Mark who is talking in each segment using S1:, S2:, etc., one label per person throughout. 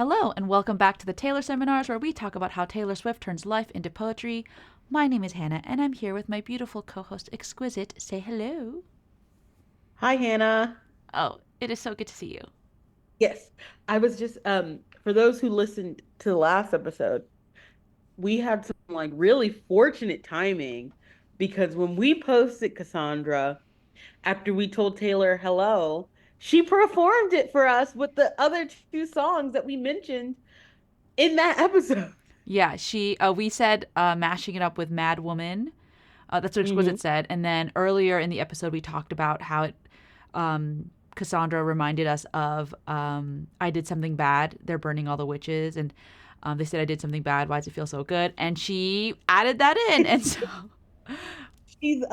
S1: Hello, and welcome back to the Taylor Seminars, where we talk about how Taylor Swift turns life into poetry. My name is Hannah, and I'm here with my beautiful co host, Exquisite. Say hello.
S2: Hi, Hannah.
S1: Oh, it is so good to see you.
S2: Yes, I was just for those who listened to the last episode, we had some like really fortunate timing because when we posted Cassandra after we told Taylor hello, she performed it for us with the other two songs that we mentioned in that episode.
S1: Yeah, we said mashing it up with Mad Woman. That's what
S2: Hmm.
S1: Exquisite said. And then earlier in the episode, we talked about how Cassandra reminded us of I Did Something Bad. They're burning all the witches. And they said, I did something bad. Why does it feel so good? And she added that in. And so
S2: She's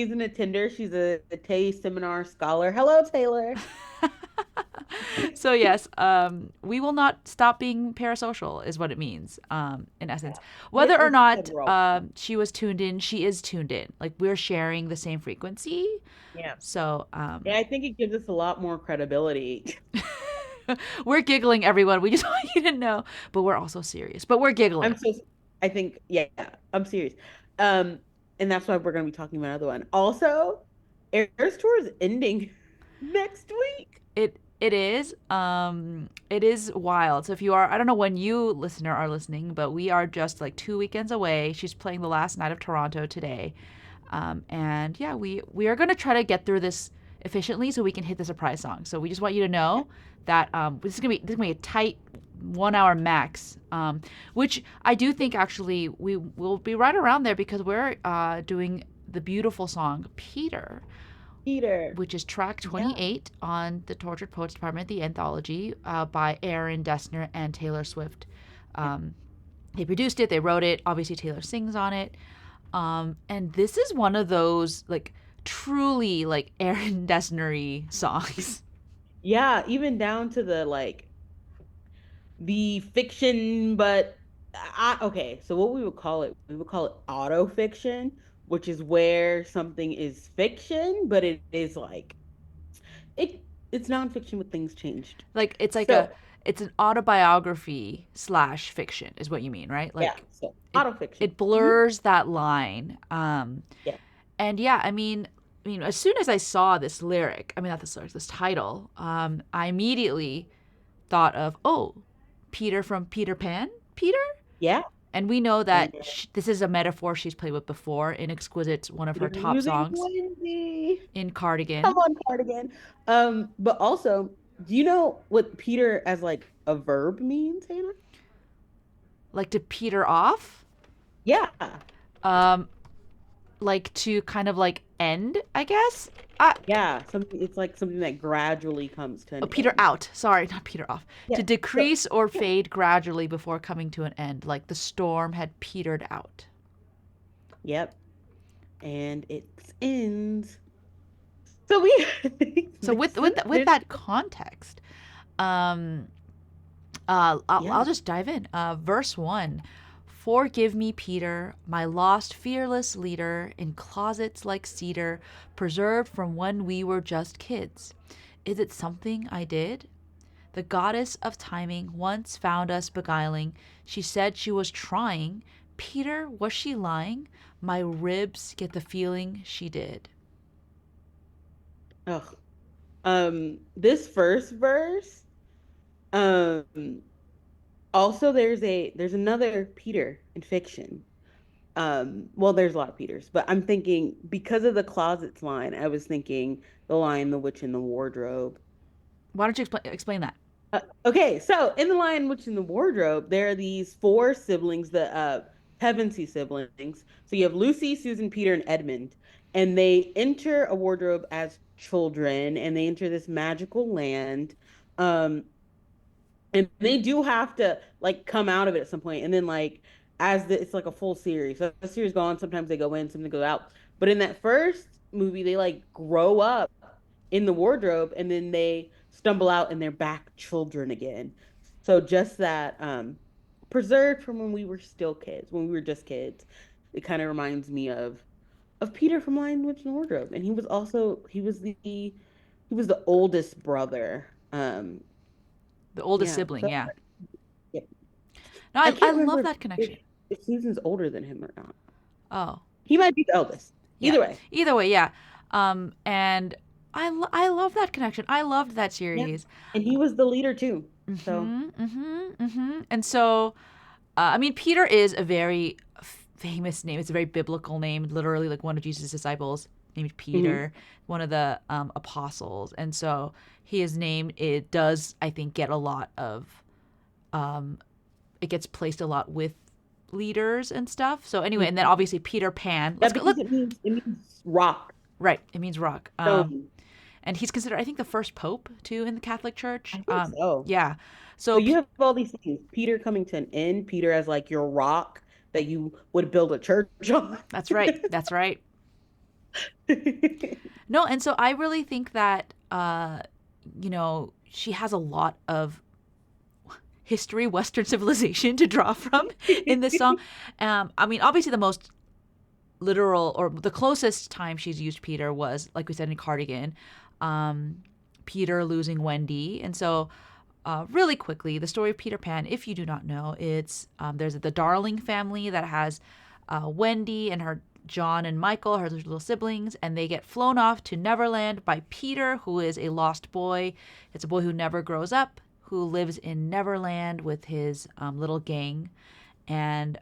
S2: an attender. She's a Tay seminar scholar. Hello, Taylor.
S1: So yes, we will not stop being parasocial, is what it means, in essence. Whether or
S2: It's
S1: not
S2: federal.
S1: she was tuned in, she is tuned in. Like we're sharing the same frequency.
S2: Yeah.
S1: So
S2: Yeah, I think it gives us a lot more credibility.
S1: we're giggling, everyone. We just want you to know, but we're also serious. But we're
S2: I'm
S1: giggling.
S2: so, I think, yeah, I'm serious. Um, and that's why we're going to be talking about another one. Also, Air's tour is ending next week.
S1: It is wild. So if you are, I don't know when you listener are listening, but we are just like 2 weekends away. She's playing the last night of Toronto today. And yeah, we are going to try to get through this efficiently so we can hit the surprise song. So we just want you to
S2: Yeah.
S1: know that this is gonna be a tight 1 hour max. Which I do think actually we will be right around there because we're doing the beautiful song Peter,
S2: Peter.
S1: which is track
S2: Yeah.
S1: 28 on the Tortured Poets Department, the Anthology, by Aaron Dessner and Taylor Swift.
S2: Yeah.
S1: Um, they produced it, they wrote it. Obviously, Taylor sings on it. And this is one of those like truly like Aaron Dessner songs.
S2: Yeah, even down to the like the fiction, but okay, so what we would call it auto fiction, which is where something is fiction, but it is like it's nonfiction with things changed.
S1: Like
S2: So
S1: it's an autobiography slash fiction is what you mean, right?
S2: yeah,
S1: Like
S2: so
S1: it
S2: auto fiction.
S1: it
S2: Mhm.
S1: blurs that line.
S2: Yeah.
S1: And yeah, I mean, as soon as I saw this lyric, I mean not this lyric, this title, I immediately thought of Peter from Peter Pan, Peter.
S2: Yeah.
S1: And we know
S2: And
S1: that this is a metaphor she's played with before in Exquisite, one of her top
S2: losing
S1: songs,
S2: Wendy.
S1: in
S2: Come
S1: Cardigan.
S2: on, cardigan. But also, do you know what Peter as like a verb means, Hannah?
S1: Like to peter off,
S2: Yeah.
S1: um, like to kind of like end, I guess. Uh,
S2: Yeah. Something it's like something that gradually comes to
S1: oh,
S2: an
S1: peter
S2: end.
S1: out. Sorry, not peter off.
S2: Yeah.
S1: To
S2: So
S1: decrease or
S2: yeah.
S1: fade gradually before coming to an end, like the storm had petered out.
S2: Yep. And it ends. So we
S1: So with
S2: there's
S1: that context, um, I'll
S2: yeah.
S1: just dive in. Verse 1. Forgive me, Peter, my lost fearless leader, in closets like cedar, preserved from when we were just kids. Is it something I did? The goddess of timing once found us beguiling. She said she was trying. Peter, was she lying? My ribs get the feeling she did.
S2: Ugh. This first verse, um, also there's another Peter in fiction. Well, there's a lot of Peters, but I'm thinking because of the closets line, I was thinking the Lion, the Witch, and the Wardrobe.
S1: Why don't you explain that?
S2: Okay, so in the Lion, Witch, and the Wardrobe, there are these four siblings, the Pevensey siblings. So you have Lucy, Susan, Peter, and Edmund, and they enter a wardrobe as children, and they enter this magical land. Um, and they do have to like come out of it at some point, and then like it's like a full series. So the series go on. Sometimes they go in, sometimes they go out. But in that first movie, they like grow up in the wardrobe, and then they stumble out, and they're back children again. So just that preserved from when we were still kids, when we were just kids. It kind of reminds me of Peter from Lion, Witch, and Wardrobe, and he was the oldest brother.
S1: The oldest
S2: Yeah.
S1: sibling,
S2: So
S1: yeah. No,
S2: I
S1: I
S2: can't
S1: love
S2: remember
S1: that connection.
S2: if Susan's older than him or not.
S1: Oh,
S2: He might be the eldest.
S1: yeah.
S2: Either way.
S1: Either way, yeah. And I love that connection. I loved that
S2: Yeah.
S1: series.
S2: And he was the leader too. So,
S1: And so, I mean, Peter is a very famous name. It's a very biblical name, literally like one of Jesus' disciples named
S2: mhm.
S1: Peter, one of the apostles. And so his name, it does, I think, get a lot of, it gets placed a lot with leaders and stuff. So anyway, and then
S2: Mhm.
S1: obviously Peter Pan.
S2: Yeah,
S1: Let's go.
S2: because
S1: Look,
S2: it means rock,
S1: right. It means rock.
S2: stone.
S1: And he's considered, I think, the first pope too in the Catholic Church.
S2: I think so.
S1: Yeah.
S2: So
S1: So
S2: you have all these things. Peter coming to an end. Peter as like your rock that you would build a church on.
S1: that's right. That's right. No, and so I really think that she has a lot of history, Western civilization to draw from in this song. I mean, obviously the most literal or the closest time she's used Peter was, like we said, in Cardigan, Peter losing Wendy, and so. Really quickly, the story of Peter Pan, if you do not know, it's there's the Darling family that has Wendy and her John and Michael, her little siblings, and they get flown off to Neverland by Peter, who is a lost boy. It's a boy who never grows up, who lives in Neverland with his little gang. And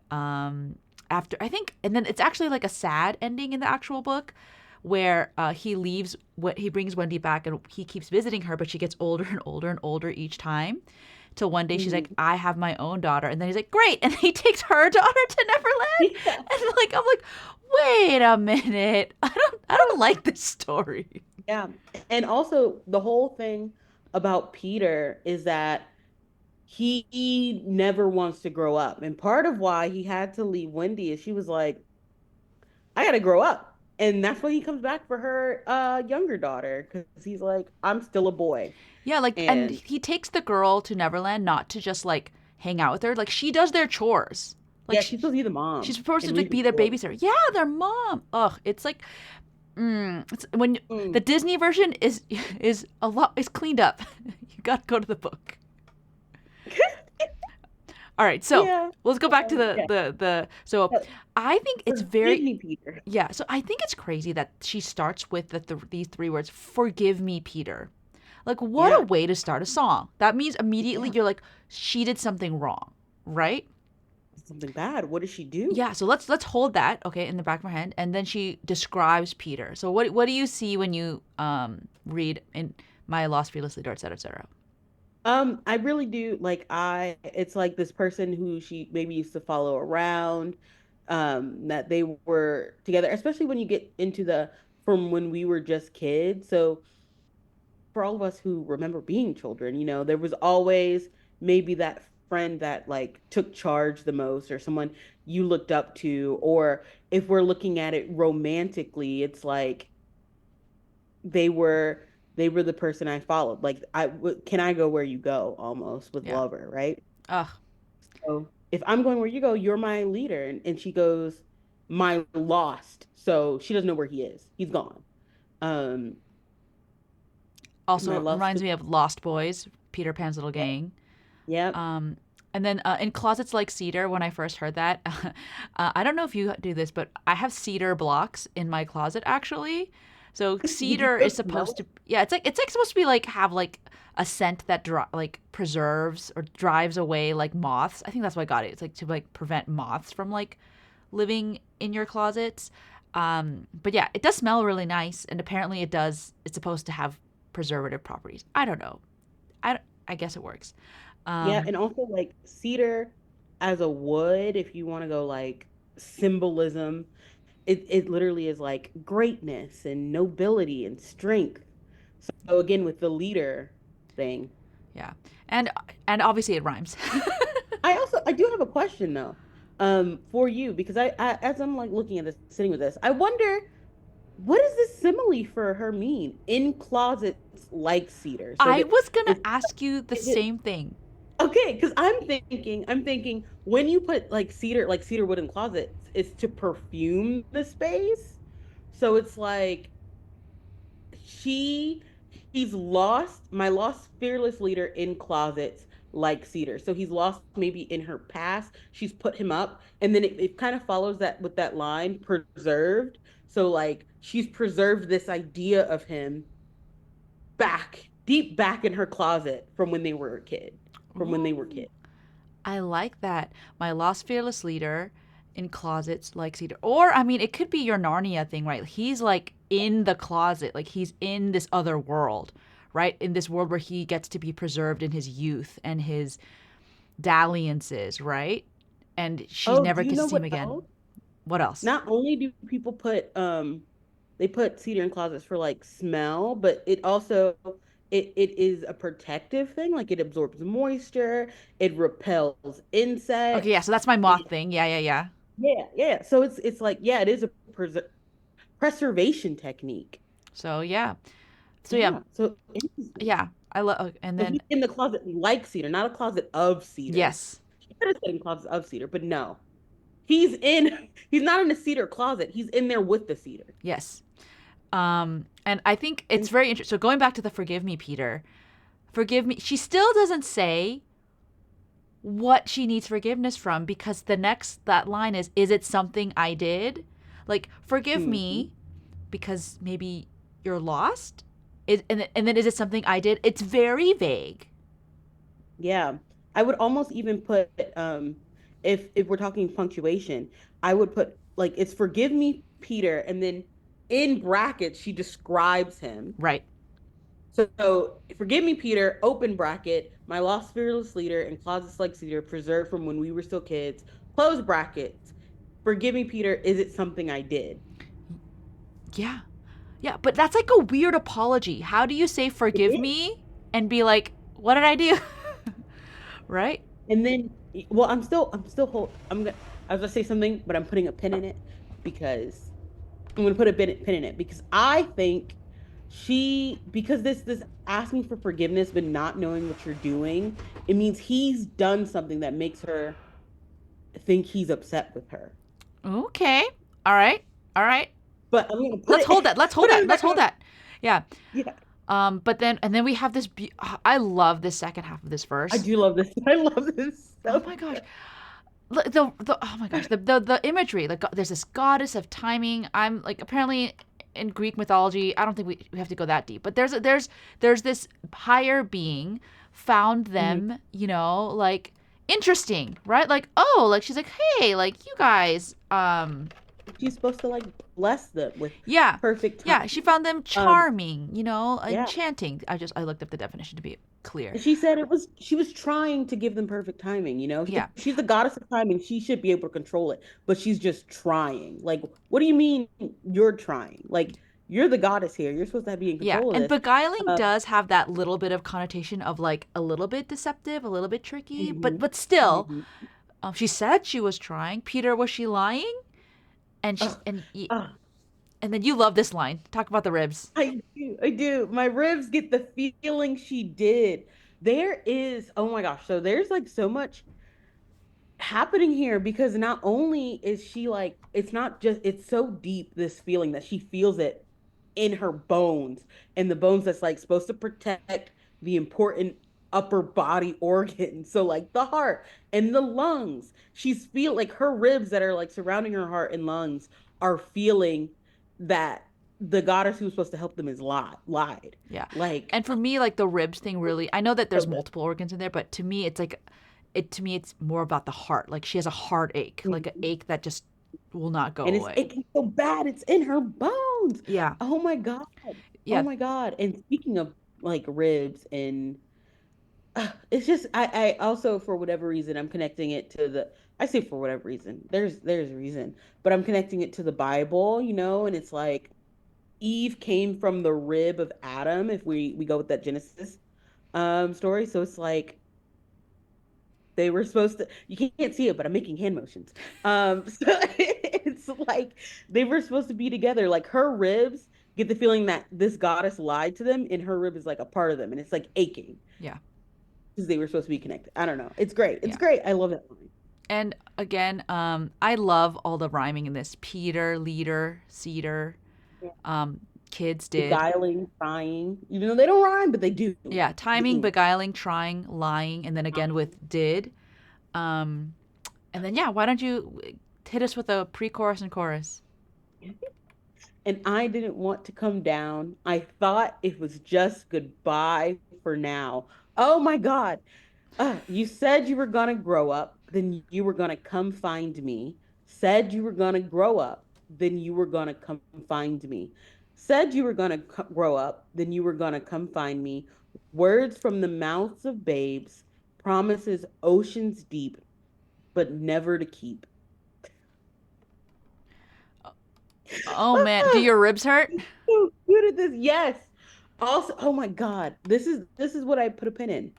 S1: after, I think, and then it's actually like a sad ending in the actual book where he leaves, what he brings Wendy back and he keeps visiting her, but she gets older and older and older each time. Till one day she's like,
S2: Mhm.
S1: I have my own daughter. And then he's like, great. And he takes her daughter to Neverland.
S2: Yeah.
S1: And like, I'm like, wait a minute. I don't like this story.
S2: Yeah. And also the whole thing about Peter is that he never wants to grow up. And part of why he had to leave Wendy is she was like, I gotta grow up. And that's why he comes back for her younger daughter, because he's like, I'm still a boy.
S1: Yeah, like, and
S2: And
S1: he takes the girl to Neverland not to just like hang out with her. Like, she does their chores. Like,
S2: yeah, she's supposed to be the
S1: she's
S2: mom
S1: supposed to
S2: and
S1: like
S2: leave the
S1: be their
S2: boy.
S1: babysitter. Yeah, their mom. Ugh, it's like, it's when the
S2: Mm.
S1: Disney version is a lot is cleaned up. You got to go to the book. All right, so
S2: Yeah.
S1: let's go back to
S2: Yeah.
S1: the. So,
S2: Uh,
S1: I think it's
S2: Forgive
S1: very
S2: me, Peter.
S1: yeah. So I think it's crazy that she starts with these three words: "Forgive me, Peter." Like, what a
S2: Yeah.
S1: way to start a song. That means immediately
S2: Yeah.
S1: you're like, she did something wrong, right?
S2: Something bad. What does she do?
S1: Yeah. So let's hold that okay in the back of my head, and then she describes Peter. So what do you see when you read in My Lost Fearless Leader, et cetera, et cetera?
S2: I really do like it's like this person who she maybe used to follow around, that they were together, especially when you get into the from when we were just kids. So for all of us who remember being children, there was always maybe that friend that like took charge the most or someone you looked up to, or if we're looking at it romantically, it's like they were they were the person I followed. Like can I go where you go almost with
S1: Yeah.
S2: Lover, right?
S1: Ugh.
S2: So if I'm going where you go, you're my leader. And she goes, my lost. So she doesn't know where he is. He's gone. Um, my
S1: Also
S2: lost.
S1: reminds me of Lost Boys, Peter Pan's little
S2: Yep.
S1: gang.
S2: Yep.
S1: Um, and then in Closets Like Cedar, when I first heard that, I don't know if you do this, but I have cedar blocks in my closet actually. So
S2: Did you
S1: cedar
S2: go
S1: is
S2: smell
S1: supposed
S2: it?
S1: to, yeah, it's like supposed to be like have like a scent that like preserves or drives away like moths. I think that's why I got it. It's like to like prevent moths from like living in your closets. But yeah, it does smell really nice, and apparently it does. It's supposed to have preservative properties. I don't know. I guess it works.
S2: Yeah,
S1: Um,
S2: and also like cedar as a wood, if you want to go like symbolism, it literally is like greatness and nobility and strength. So again, with the leader thing.
S1: yeah, and and obviously it rhymes.
S2: I do have a question though, for you because I as I'm like looking at this, sitting with this, I wonder what does this simile for her mean in closets like cedar? So
S1: I
S2: that
S1: was gonna
S2: is,
S1: ask you the
S2: is it
S1: same thing.
S2: okay? Because I'm thinking when you put like cedar wood in closets, it's to perfume the space. So it's like she he's lost my lost fearless leader in closets like cedar. So he's lost maybe in her past. She's put him up. And then it kind of follows that with that line, preserved. So like she's preserved this idea of him back, deep back in her closet from when they were a kid, from when they were
S1: Ooh,
S2: kids.
S1: I like that. My lost fearless leader in closets like cedar. Or, I mean, it could be your Narnia thing, right? He's like in the closet, like he's in this other world, right? In this world where he gets to be preserved in his youth and his dalliances, right? And she
S2: Oh,
S1: never
S2: do you
S1: gets
S2: know
S1: to see him
S2: what
S1: again.
S2: else?
S1: What else?
S2: Not only do people put they put cedar in closets for like smell, but it also it is a protective thing. Like it absorbs moisture, it repels
S1: Okay, yeah,
S2: insects.
S1: so that's my moth
S2: It,
S1: thing. Yeah, yeah, yeah.
S2: yeah, yeah. So it's like yeah, it is a preservation technique.
S1: So, yeah. So, yeah,
S2: Yeah. So interesting.
S1: yeah. I love, and
S2: So
S1: then,
S2: he's in the closet like cedar, not a closet of cedar.
S1: yes,
S2: She could have said in closet of cedar, but no. He's in he's not in a cedar closet. He's in there with the cedar.
S1: yes. And I think it's
S2: And
S1: very interesting. So, going back to the forgive me, Peter, forgive me, she still doesn't say what she needs forgiveness from because the next, that line is it something I did? Like, forgive
S2: mhm.
S1: me because maybe you're lost? And then is it something I did? It's very vague.
S2: Yeah. I would almost even put if we're talking punctuation, I would put like it's forgive me, Peter, and then in brackets she describes him.
S1: Right.
S2: So forgive me, Peter, open bracket, my lost fearless leader and closets like cedar, preserved from when we were still kids, close brackets. Forgive me, Peter, is it something I did?
S1: Yeah. Yeah, but that's like a weird apology. How do you say
S2: It
S1: forgive
S2: is.
S1: me and be like, what did I do? Right?
S2: And then, well, I was gonna say something, but I'm putting a pin in it because I'm gonna put a pin in it because I think because this asking for forgiveness but not knowing what you're doing, it means he's done something that makes her think he's upset with her.
S1: Okay. All right. All right.
S2: But I'm gonna put
S1: Let's hold
S2: it
S1: that. Let's hold
S2: put it
S1: that.
S2: in the
S1: Let's
S2: back of
S1: hold
S2: my
S1: that. Yeah.
S2: yeah.
S1: But then and then we have this I love this second half of this
S2: I
S1: verse.
S2: do love this. I love this
S1: Oh
S2: so
S1: my gosh.
S2: much.
S1: The oh my gosh, the imagery, like there's this goddess of timing. I'm like apparently in Greek mythology, I don't think we have to go that deep, but there's this higher being found
S2: Mhm.
S1: them, like interesting, right? Like, oh, like she's like, "Hey, like you guys
S2: She's supposed to like bless them with
S1: yeah.
S2: perfect
S1: Yeah, she
S2: timing.
S1: found them
S2: Um,
S1: charming,
S2: yeah.
S1: enchanting." I looked up the definition to be clear.
S2: And she said she was trying to give them perfect timing, If
S1: Yeah.
S2: she's the goddess of timing, she should be able to control it, but she's just trying. Like, what do you mean you're trying? Like, you're the goddess here. You're supposed to be in
S1: Yeah,
S2: control of
S1: and
S2: this.
S1: beguiling
S2: Uh,
S1: does have that little bit of connotation of like a little bit deceptive, a little bit tricky, but
S2: mhm,
S1: still,
S2: mhm.
S1: she said she was trying. Peter, was she lying? And she
S2: Ugh, ugh.
S1: and then you love this line. Talk about the ribs.
S2: I do, I do. My ribs get the feeling she did. There is, oh my gosh. So there's like so much happening here because not only is she like it's not just it's so deep this feeling that she feels it in her bones and the bones that's like supposed to protect the important upper body organs so like the heart and the lungs she's feel like her ribs that are like surrounding her heart and lungs are feeling that the goddess who's supposed to help them is lied
S1: Yeah.
S2: like
S1: And for me, like the ribs thing really, I know that
S2: so
S1: there's
S2: good.
S1: multiple organs in there, but to me, it's like, to me, it's more about the heart. Like she has a heartache, like an
S2: Mhm.
S1: ache that just will not go
S2: And it's
S1: away.
S2: aching so bad. It's in her bones.
S1: Yeah.
S2: Oh my God. Oh
S1: Yeah.
S2: my God. And speaking of like ribs and it's just I also for whatever reason I'm connecting it to the I say for whatever reason. There's a reason, but I'm connecting it to the Bible, and it's like Eve came from the rib of Adam if we go with that Genesis story. So it's like they were supposed to, you can't see it, but I'm making hand motions. So it's like they were supposed to be together. Like her ribs get the feeling that this goddess lied to them, and her rib is like a part of them, and it's like aching
S1: Yeah.
S2: because they were supposed to be connected. I don't know. It's great. It's
S1: Yeah.
S2: great. I love that line.
S1: And again, I love all the rhyming in this. Peter, leader, cedar.
S2: Yeah.
S1: kids did.
S2: Beguiling, trying, even though they don't rhyme, but they do.
S1: Yeah, timing,
S2: Mm.
S1: beguiling, trying, lying, and then again with did. Um, and then, yeah, why don't you hit us with a pre chorus and chorus?
S2: And I didn't want to come down. I thought it was just goodbye for now. Oh my God. You said you were gonna grow up, then you were gonna come find me. Said you were gonna grow up, then you were gonna come find me. Said you were gonna grow up, then you were gonna come find me. Words from the mouths of babes, promises oceans deep, but never to keep.
S1: Oh man, do your ribs hurt?
S2: So good at this. Yes. Also, oh my God, this is what I put a pin in.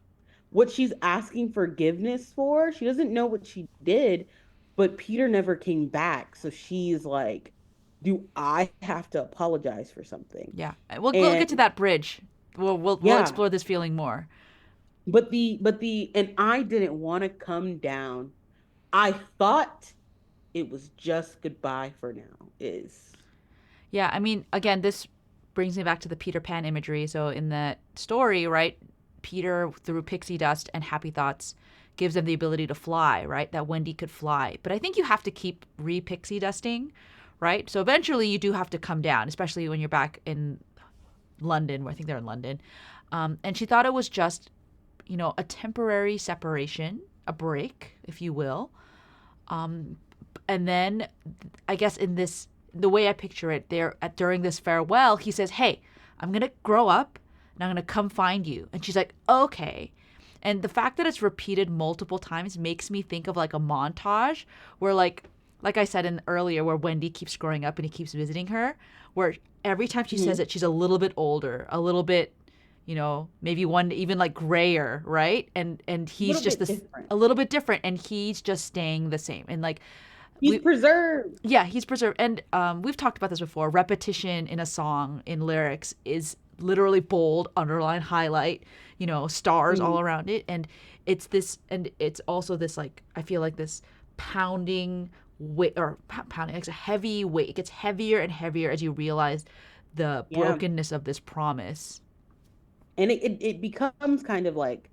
S2: What she's asking forgiveness for, she doesn't know what she did, but Peter never came back. So she's like, do I have to apologize for something?
S1: Yeah, we'll
S2: And
S1: get to that bridge. We'll
S2: yeah,
S1: explore this feeling more.
S2: and I didn't want to come down. I thought it was just goodbye for now. Is
S1: Yeah, I mean, again, this brings me back to the Peter Pan imagery. So in that story, right, Peter through pixie dust and happy thoughts gives them the ability to fly, right? That Wendy could fly. But I think you have to keep re-pixie dusting, right? So eventually you do have to come down, especially when you're back in London, where I think they're in London. And she thought it was just, a temporary separation, a break, if you will. And then I guess in this, the way I picture it, during this farewell, he says, "Hey, I'm gonna grow up and I'm gonna come find you." And she's like, "Okay." And the fact that it's repeated multiple times makes me think of like a montage where like I said in earlier, where Wendy keeps growing up and he keeps visiting her, where every time she says
S2: Mhm.
S1: it, she's a little bit older, a little bit, maybe one even like grayer, right? And
S2: A
S1: he's
S2: little
S1: just
S2: bit
S1: this
S2: different.
S1: a little bit different, and he's just staying the same. And like
S2: He's
S1: we
S2: preserved.
S1: yeah, he's preserved. And we've talked about this before. Repetition in a song in lyrics is literally bold, underline, highlight, stars all
S2: Mhm.
S1: around it. And it's also this, like, I feel like this pounding weight, or pounding, like a heavy weight. It gets heavier and heavier as you realize the
S2: Yeah.
S1: brokenness of this promise.
S2: And it becomes kind of like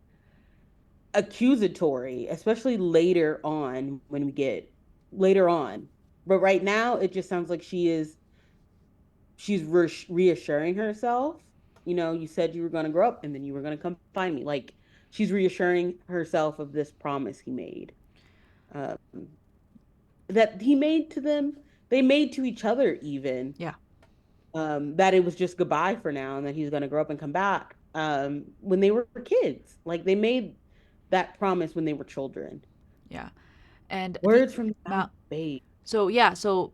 S2: accusatory, especially later on when we get later on. But right now, it just sounds like she's reassuring herself. You said you were going to grow up and then you were going to come find me. Like she's reassuring herself of this promise he made, um, that he made to them. They made to each other, even
S1: Yeah.
S2: that it was just goodbye for now and that he's going to grow up and come back when they were kids. Like they made that promise when they were children.
S1: Yeah. And the
S2: Words from the mouth,
S1: amount.
S2: babe.
S1: So yeah. So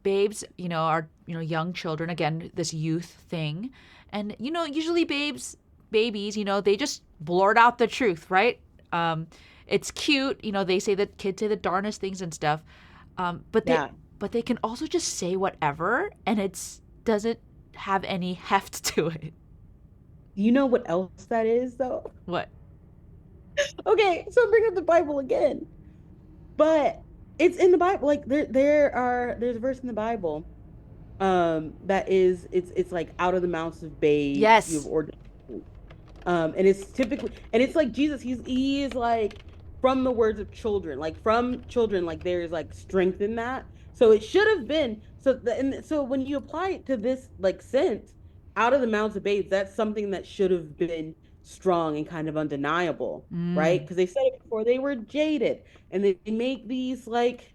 S1: babes, are, young children, again, this youth thing. And, usually babies, they just blurt out the truth, right? It's cute, they say that kids say the darnest things and stuff. But they
S2: Yeah.
S1: but they can also just say whatever, and it's doesn't have any heft to it.
S2: Do you know what else that is, though?
S1: What?
S2: Okay, so bring up the Bible again. But it's in the Bible. Like there's a verse in the Bible that is it's like out of the mouths of babes you have
S1: Yes.
S2: ordained. And it's typically, and it's like Jesus, he is like from the words of children, like from children, like there is like strength in that. So it should have been and so when you apply it to this like sense, out of the mouths of babes, that's something that should have been strong and kind of undeniable, right?
S1: Mm.
S2: Because they said it before they were jaded, and they make these like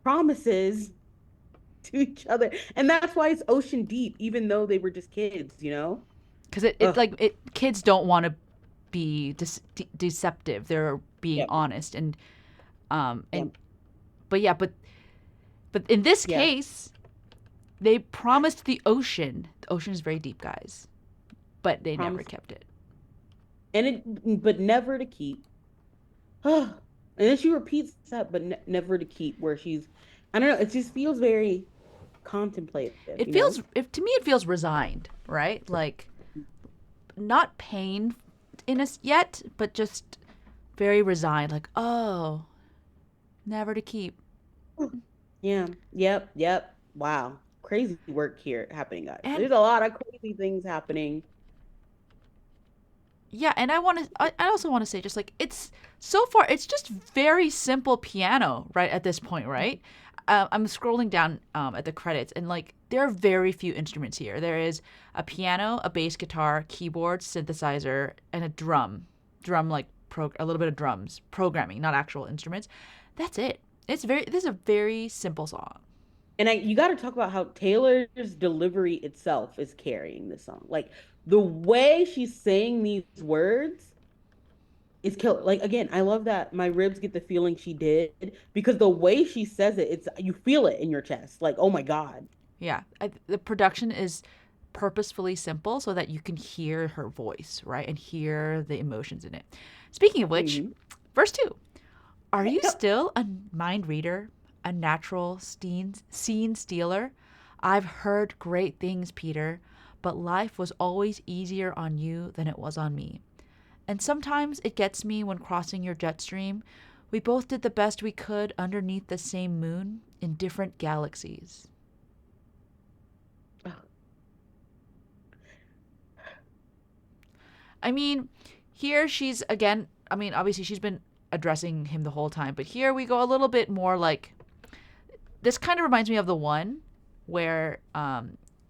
S2: promises to each other, and that's why it's ocean deep, even though they were just kids.
S1: Because it
S2: Ugh.
S1: like it kids don't want to be deceptive. They're being
S2: Yep.
S1: honest. And um and
S2: Yep.
S1: but yeah, but in this
S2: Yeah.
S1: case, they promised the ocean. The ocean is very deep, guys, but they never
S2: Promise.
S1: kept it.
S2: And but never to keep. And then she repeats that, but never to keep, where she's, I don't know, it just feels very contemplative,
S1: It
S2: you know?
S1: feels, if to me, it feels resigned, right? Like not pain in us yet, but just very resigned. Like, oh, never to keep.
S2: Yeah. Yep. Yep. Wow. crazy work here happening, guys.
S1: And
S2: There's a lot of crazy things happening.
S1: yeah, and I also want to say just like it's so far it's just very simple piano right at this point, right? I'm scrolling down at the credits and like there are very few instruments here. There is a piano, a bass guitar, keyboard, synthesizer, and a drum like a little bit of drums, programming, not actual instruments. That's it. This is a very simple song.
S2: And you got to talk about how Taylor's delivery itself is carrying this song. Like the way she's saying these words is kill. Like again, I love that my ribs get the feeling she did because the way she says it, it's you feel it in your chest. Like, oh my God.
S1: Yeah, the production is purposefully simple so that you can hear her voice, right? And hear the emotions in it. Speaking of which,
S2: Hmm.
S1: verse 2. Are you
S2: Yep.
S1: still a mind reader, a natural scene stealer? I've heard great things, Peter, but life was always easier on you than it was on me. And sometimes it gets me when crossing your jet stream. We both did the best we could underneath the same moon in different galaxies. I mean, here she's again, I mean, obviously she's been addressing him the whole time, but here we go a little bit more like this kind of reminds me of the one where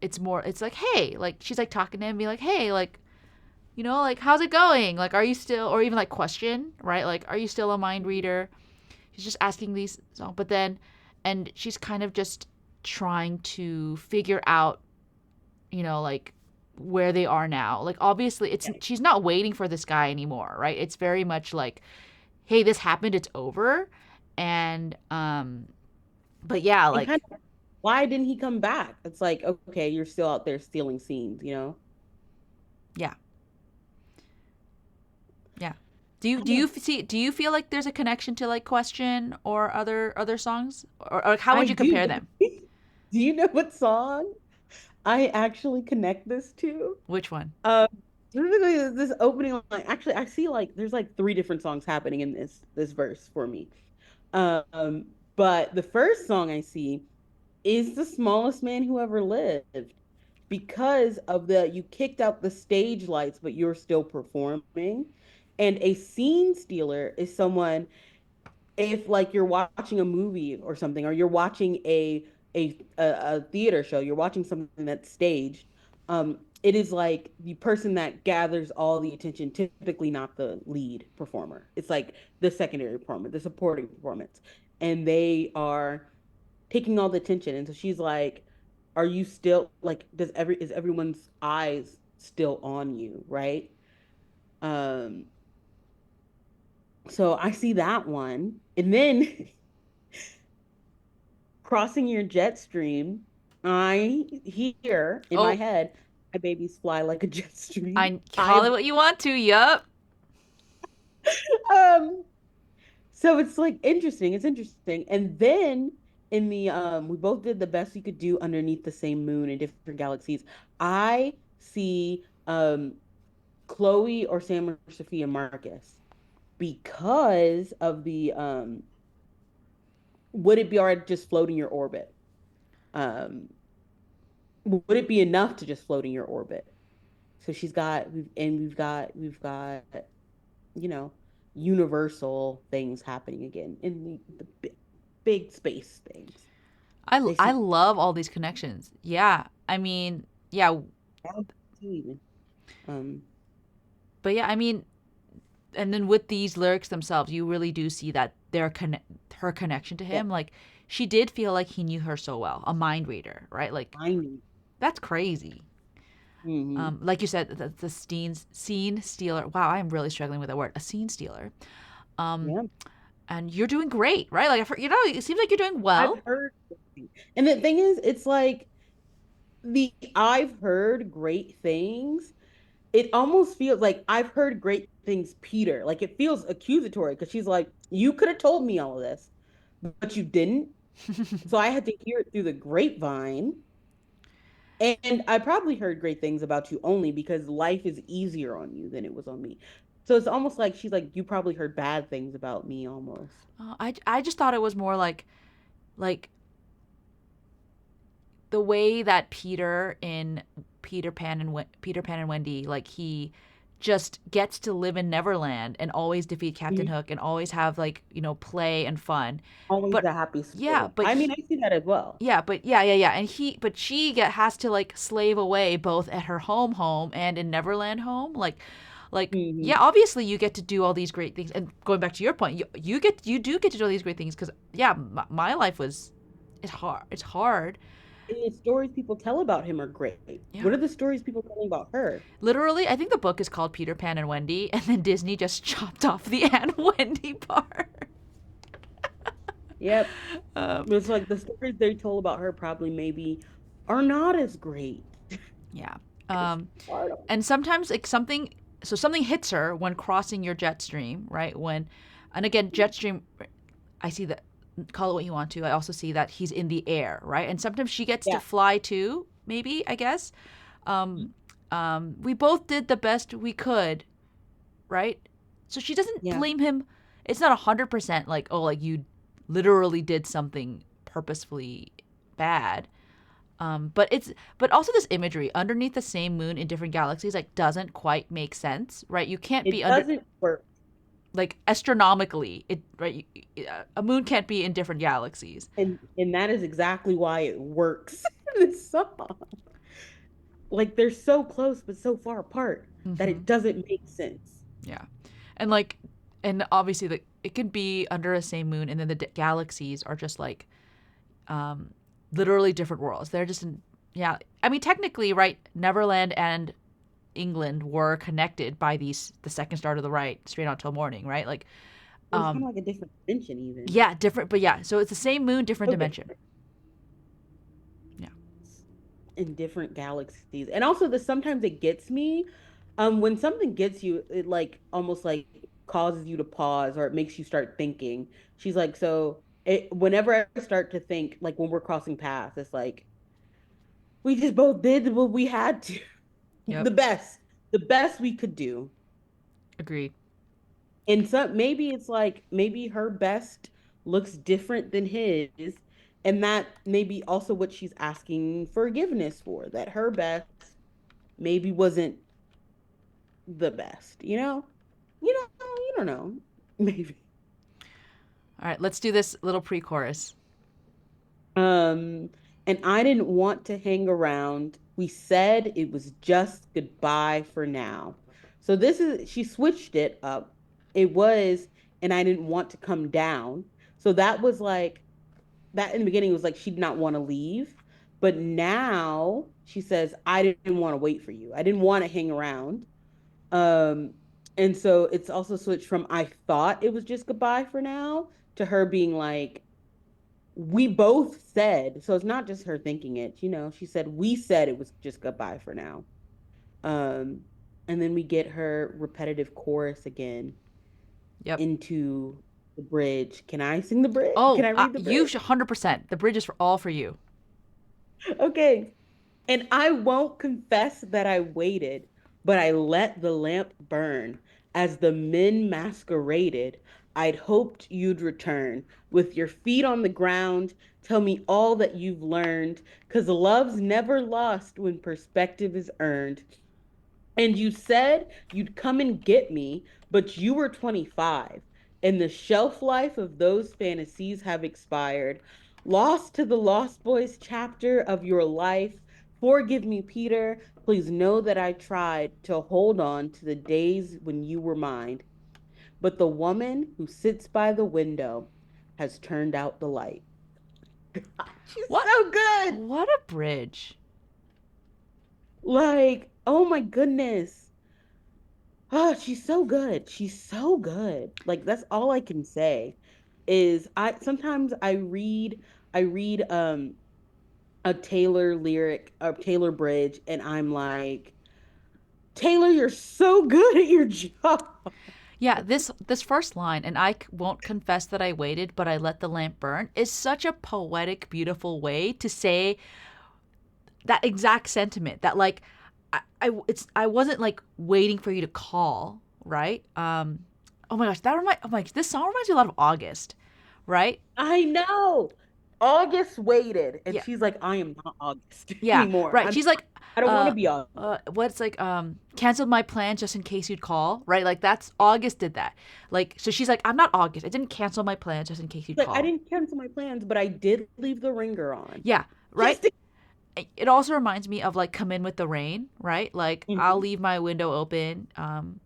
S1: it's like, hey, like she's like talking to him, be like, hey, like, like how's it going? Like, are you still, or even like question, right? Like, are you still a mind reader? She's just asking these songs, but then, and she's kind of just trying to figure out, like where they are now. Like, obviously, she's not waiting for this guy anymore, right? It's very much like, hey, this happened, it's over, and but yeah,
S2: And kind
S1: like,
S2: of why didn't he come back? It's like, okay, you're still out there stealing scenes, you know?
S1: yeah, yeah.
S2: I don't
S1: Do you feel like there's a connection to like Question or other songs, or how would
S2: I
S1: you
S2: do.
S1: compare them?
S2: Do you know what song I actually connect this to?
S1: Which one?
S2: Um, specifically this opening line. Actually, I see like there's like three different songs happening in this verse for me. Um, but the first song I see is the smallest man who ever lived because of the you kicked out the stage lights, but you're still performing. And a scene stealer is someone if like you're watching a movie or something, or you're watching a theater show, you're watching something that's staged. It is like the person that gathers all the attention, typically not the lead performer. It's like the secondary performer, the supporting performance, and they are taking all the attention. And so she's like, "Are you still like? Does every is everyone's eyes still on you, right?" Um, so I see that one, and then crossing your jet stream, I hear in my
S1: Oh,
S2: head, my babies fly like a jet stream.
S1: I call it what you want to. Yup.
S2: Um so it's like interesting. It's interesting. And then in the we both did the best we could do underneath the same moon in different galaxies. I see Chloe or Sam or Sophia Marcus because of the would it be all right just float in your orbit? Um would it be enough to just float in your orbit? So we've got you know universal things happening again in the big space things. They
S1: I
S2: see
S1: love all these connections. Yeah, I mean, yeah,
S2: that too even. Um,
S1: but yeah, I mean, and then with these lyrics themselves, you really do see that her connection to
S2: yeah,
S1: him. Like, she did feel like he knew her so well, a mind reader, right? Like,
S2: finding.
S1: that's crazy.
S2: Mm-hmm.
S1: Like you said, the scene stealer. Wow, I'm really struggling with that word. A scene stealer. Um,
S2: Yeah,
S1: and you're doing great, right? Like, it seems like you're doing
S2: I've
S1: well.
S2: heard. And the thing is, it's like the I've heard great things. It almost feels like I've heard great things, Peter. Like it feels accusatory because she's like, you could have told me all of this, but you didn't. So I had to hear it through the grapevine. And I probably heard great things about you only because life is easier on you than it was on me. So it's almost like she's like, you probably heard bad things about me almost.
S1: I just thought it was more like the way that Peter in Peter Pan and Wendy, like he just gets to live in Neverland and always defeat Captain
S2: Mhm.
S1: Hook and always have like, play and fun.
S2: Always
S1: But
S2: a happy
S1: yeah,
S2: story. I mean, I see that as well.
S1: yeah. And has to like slave away both at her home and in Neverland home. Like yeah,
S2: Hmm.
S1: obviously you get to do all these great things. And going back to your point, you do get to do all these great things because yeah, my life was it's hard. It's hard.
S2: And the stories people tell about him are great.
S1: Yeah.
S2: What are the stories people telling about her?
S1: Literally, I think the book is called Peter Pan and Wendy, and then Disney just chopped off the Anne Wendy part.
S2: Yep.
S1: Um,
S2: It's like the stories they told about her probably maybe are not as great.
S1: yeah.
S2: It's
S1: Um,
S2: hard on.
S1: and sometimes like something hits her when crossing your jet stream, right? And again, jet stream, I see that, call it what you want to. I also see that he's in the air, right? And sometimes she gets to
S2: Yeah.
S1: fly too, maybe, I guess. Um, we both did the best we could, right? So she doesn't
S2: Yeah.
S1: blame him. It's not 100% like, oh, like you literally did something purposefully bad. But also this imagery underneath the same moon in different galaxies like doesn't quite make sense, right? You can't be
S2: It
S1: under
S2: doesn't work.
S1: like astronomically, it right. A moon can't be in different galaxies.
S2: And that is exactly why it works in this song. Like they're so close but so far apart that
S1: Hmm.
S2: it doesn't make sense.
S1: Yeah, and like, and obviously it can be under a same moon, and then the galaxies are just like um, literally different worlds. They're just in, yeah. I mean, technically, right? Neverland and England were connected by the second star to the right, straight on till morning, right? Like,
S2: But it's kind
S1: um,
S2: of like a different dimension even.
S1: yeah, different, but yeah. So it's the same moon, different
S2: So
S1: dimension.
S2: different
S1: Yeah.
S2: in different galaxies. And also the sometimes it gets me. When something gets you, it like almost like causes you to pause or it makes you start thinking. She's like, so whenever I start to think, like when we're crossing paths, it's like we just both did what we had to.
S1: Yep.
S2: The best we could do.
S1: Agreed.
S2: And some maybe it's like maybe her best looks different than his, and that maybe also what she's asking forgiveness for, that her best maybe wasn't the best, you know? You don't know. Maybe.
S1: All right, let's do this little pre-chorus.
S2: Um, and I didn't want to hang around. We said it was just goodbye for now. So this is she switched it up. It was, and I didn't want to come down. So that was like that in the beginning was like she did not want to leave. But now she says, I didn't want to wait for you. I didn't want to hang around. Um, and so it's also switched from I thought it was just goodbye for now to her being like, we both said, so it's not just her thinking it, she said, we said it was just goodbye for now. Um, and then we get her repetitive chorus again
S1: Yep.
S2: into the bridge. Can I sing the bridge? Can
S1: Oh,
S2: I read the
S1: you
S2: bridge?
S1: should 100%. The bridge is for all for you.
S2: Okay. And I won't confess that I waited, but I let the lamp burn. As the men masqueraded, I'd hoped you'd return. With your feet on the ground, tell me all that you've learned, 'cause love's never lost when perspective is earned. And you said you'd come and get me, but you were 25, and the shelf life of those fantasies have expired. Lost to the Lost Boys chapter of your life. Forgive me, Peter. Please know that I tried to hold on to the days when you were mine. But the woman who sits by the window has turned out the light. She's
S1: What?
S2: so good.
S1: What a bridge.
S2: Like, oh my goodness. Oh, she's so good. She's so good. Like that's all I can say is I sometimes I read a Taylor lyric, a Taylor bridge and I'm like, "Taylor, you're so good at your job."
S1: Yeah, this first line, and won't confess that I waited, but I let the lamp burn, is such a poetic, beautiful way to say that exact sentiment. That like, I wasn't like waiting for you to call, right? Oh my gosh, this song reminds me a lot of August, right?
S2: I know. August waited, and
S1: Yeah.
S2: she's like, I am not August
S1: Yeah,
S2: anymore.
S1: right. She's like,
S2: I don't want to be August.
S1: what's like, canceled my plans just in case you'd call, right? Like that's August did that. Like, so she's like, I'm not August. I didn't cancel my plans just in case you'd
S2: Like, I
S1: call.
S2: didn't cancel my plans, but I did leave the ringer on.
S1: Yeah, right.
S2: Just
S1: It also reminds me of like come in with the rain, right? Like I'll
S2: Mhm.
S1: leave my window open. Um,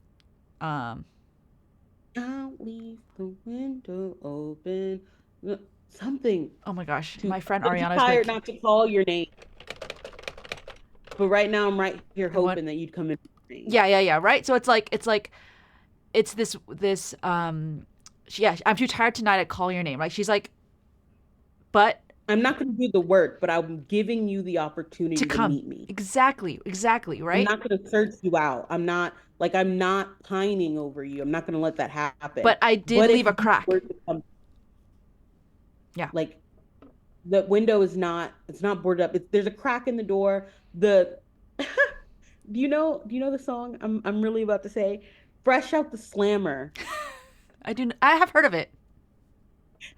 S2: I'll leave the window open. Something
S1: oh my gosh,
S2: to
S1: my friend
S2: I'm too
S1: Ariana is gonna.
S2: tired not to call your name. But right now I'm right here
S1: What?
S2: hoping that you'd come in with me.
S1: Yeah, yeah, yeah. Right. So it's like it's this. Yeah, I'm too tired tonight to call your name. Right. She's like, but
S2: I'm not going to do the work, but I'm giving you the
S1: to
S2: opportunity to
S1: come.
S2: meet me.
S1: Exactly. Exactly.
S2: I'm
S1: Right.
S2: not going to search you out. I'm not pining over you. I'm not going to let that happen.
S1: But I did
S2: But if
S1: leave a
S2: you
S1: crack.
S2: were to come,
S1: Yeah.
S2: like the window is not, it's not boarded up. There's a crack in the door. The do you know the song I'm really about to say? Fresh out the slammer.
S1: I do. I have heard of it.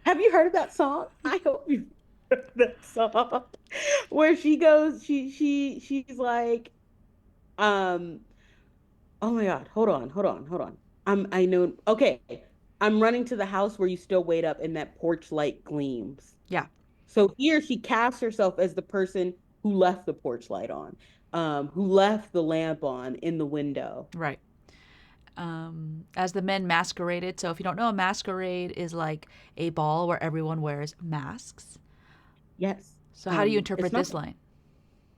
S2: Have you heard of that song? I hope you've heard that song. Where she goes, she's like, um, oh my God, hold on. I know. Okay, I'm running to the house where you still wait up and that porch light gleams.
S1: Yeah.
S2: So here she casts herself as the person who left the porch light on, who left the lamp on in the window.
S1: Right. As the men masqueraded. So if you don't know, a masquerade is like a ball where everyone wears masks.
S2: Yes.
S1: So how do you
S2: It's
S1: interpret
S2: not
S1: this line?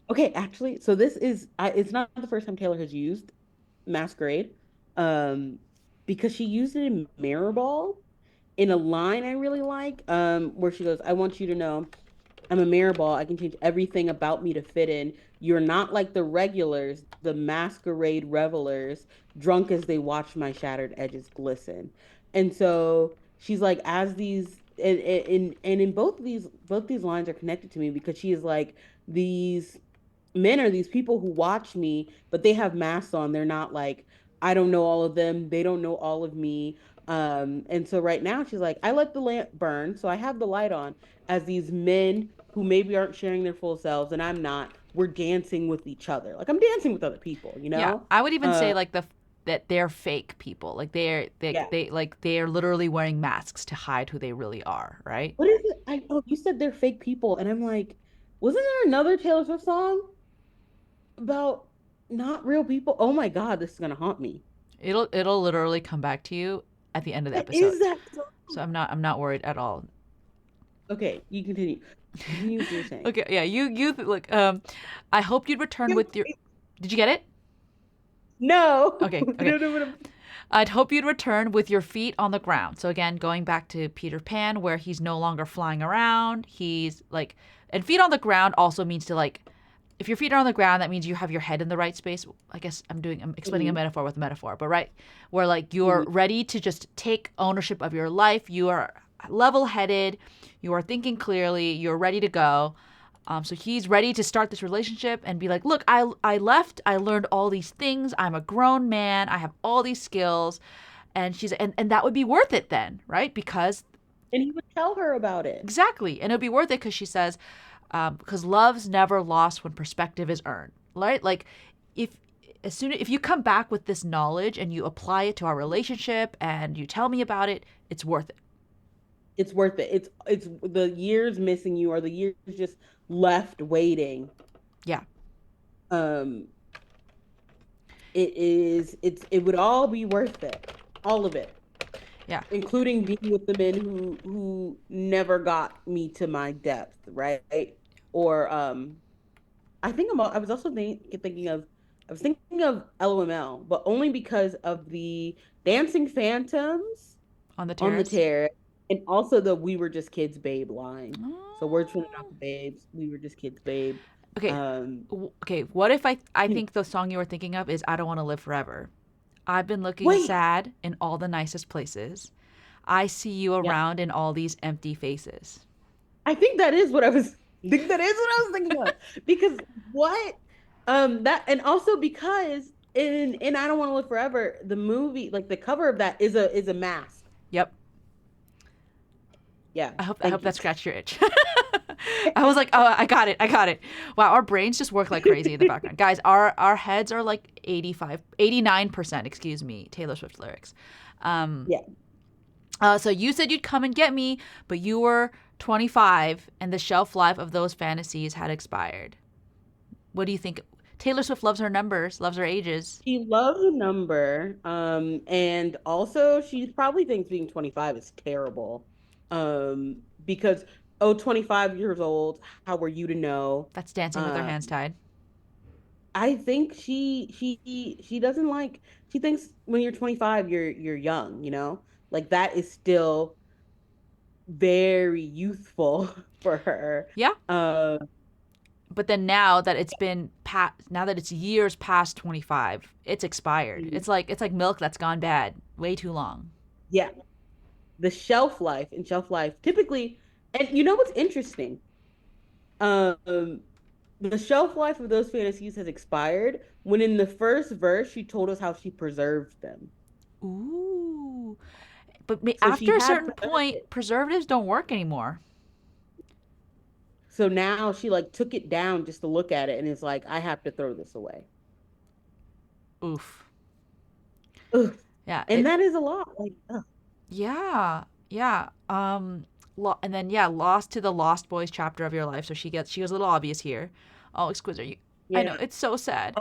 S2: okay, actually. So this is it's not the first time Taylor has used masquerade, um, because she used it in Mirrorball in a line I really like, where she goes, "I want you to know I'm a mirror ball. I can change everything about me to fit in. You're not like the regulars, the masquerade revelers, drunk as they watch my shattered edges glisten." And so she's like, as these and in both these lines are connected to me because she is like, these men are these people who watch me, but they have masks on. They're not like, I don't know all of them. They don't know all of me. And so right now she's like, I let the lamp burn, so I have the light on as these men who maybe aren't sharing their full selves, and I'm not. We're dancing with each other. Like I'm dancing with other people, you
S1: Yeah,
S2: know?
S1: I would even
S2: Uh,
S1: say like that they're fake people. Like
S2: yeah.
S1: they are literally wearing masks to hide who they really are, right?
S2: What is it? You said they're fake people, and I'm like, wasn't there another Taylor Swift song about not real people? Oh my God, this is gonna haunt me.
S1: It'll literally come back to you at the end of the
S2: What
S1: episode.
S2: is that
S1: So
S2: song?
S1: I'm not worried at all.
S2: Okay, you continue. Continue what you're saying.
S1: Okay, yeah, you look. I hoped you'd return with your. Did you get it?
S2: No,
S1: Okay, okay.
S2: no, no, no.
S1: I'd hope you'd return with your feet on the ground. So again, going back to Peter Pan, where he's no longer flying around. He's like, and feet on the ground also means to like, if your feet are on the ground, that means you have your head in the right space. I guess I'm explaining a
S2: Mhm,
S1: metaphor with a metaphor, but right, where like you're
S2: mhm.
S1: ready to just take ownership of your life. You are level-headed. You are thinking clearly. You're ready to go. So he's ready to start this relationship and be like, look, I left. I learned all these things. I'm a grown man. I have all these skills. And and that would be worth it then, right? Because
S2: And he would tell her about it.
S1: exactly. And it would be worth it because she says, because love's never lost when perspective is earned, right? Like if, if you come back with this knowledge and you apply it to our relationship and you tell me about it, it's worth it.
S2: It's worth it. It's the years missing you or the years just left waiting.
S1: Yeah.
S2: Um, it would all be worth it. All of it.
S1: Yeah.
S2: Including being with the men who never got me to my depth, right? Or I was also thinking of LOML, but only because of the dancing phantoms
S1: On the
S2: on the
S1: terrace.
S2: tear, and also the "We were just kids, babe" line. So words from the
S1: Oh.
S2: Dr. Babes, "We were just kids, babe."
S1: Okay.
S2: Um,
S1: Okay. What if I think the song you were thinking of is I Don't Want to Live Forever? I've been looking
S2: wait,
S1: sad in all the nicest places. I see you
S2: yeah,
S1: around in all these empty faces.
S2: I think that is what I was. I think that is what I was thinking of because what that and also because in I Don't Want to Live Forever, the movie, like the cover of that is a mask.
S1: Yep.
S2: Yeah,
S1: I
S2: thank
S1: hope that
S2: you.
S1: scratched your itch. I was like, oh, I got it. I got it. Wow, our brains just work like crazy in the background. Guys, our heads are like 89%, excuse me, Taylor Swift lyrics. Um,
S2: Yeah.
S1: so you said you'd come and get me, but you were 25 and the shelf life of those fantasies had expired. What do you think? Taylor Swift loves her numbers, loves her ages.
S2: She loves a number. And also she probably thinks being 25 is terrible. Because, oh, 25 years old, how were you to know?
S1: That's dancing with her
S2: Um,
S1: hands tied.
S2: I think she doesn't like, she thinks when you're 25 you're young, you know? Like that is still very youthful for her.
S1: Yeah.
S2: Uh,
S1: But then now that it's years past 25, it's expired. It's like milk that's gone bad way too long.
S2: yeah, the shelf life and shelf life typically, and you know what's interesting? Um, the shelf life of those fantasies has expired when in the first verse she told us how she preserved them.
S1: Ooh. But
S2: So she
S1: after a
S2: had
S1: certain
S2: preserved
S1: point,
S2: it.
S1: preservatives don't work anymore.
S2: So now she like took it down just to look at it and is like, I have to throw this away.
S1: Oof.
S2: Ugh.
S1: Yeah,
S2: And that is a lot. Like, ugh.
S1: yeah. Yeah. And then yeah, lost to the Lost Boys chapter of your life. So she goes a little obvious here. Oh, exquisite. I know,
S2: Yeah.
S1: it's so sad.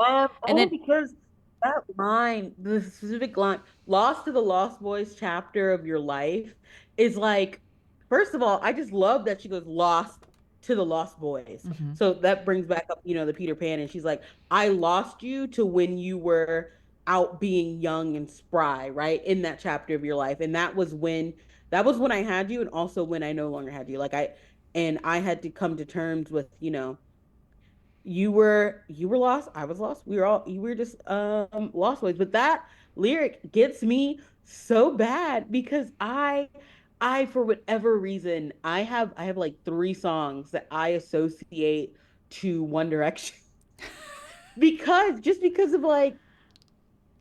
S1: And
S2: Oh,
S1: then
S2: because that line, the specific line, Lost to the Lost Boys chapter of your life is like, first of all, I just love that she goes lost to the Lost Boys.
S1: mhm.
S2: So that brings back up, the Peter Pan, and she's like, I lost you to when you were out being young and spry, right? In that chapter of your life. And that was when I had you, and also when I no longer had you. And I had to come to terms with, you were lost, I was lost, we were just lost ways. But that lyric gets me so bad because I for whatever reason I have like three songs that I associate to One Direction because of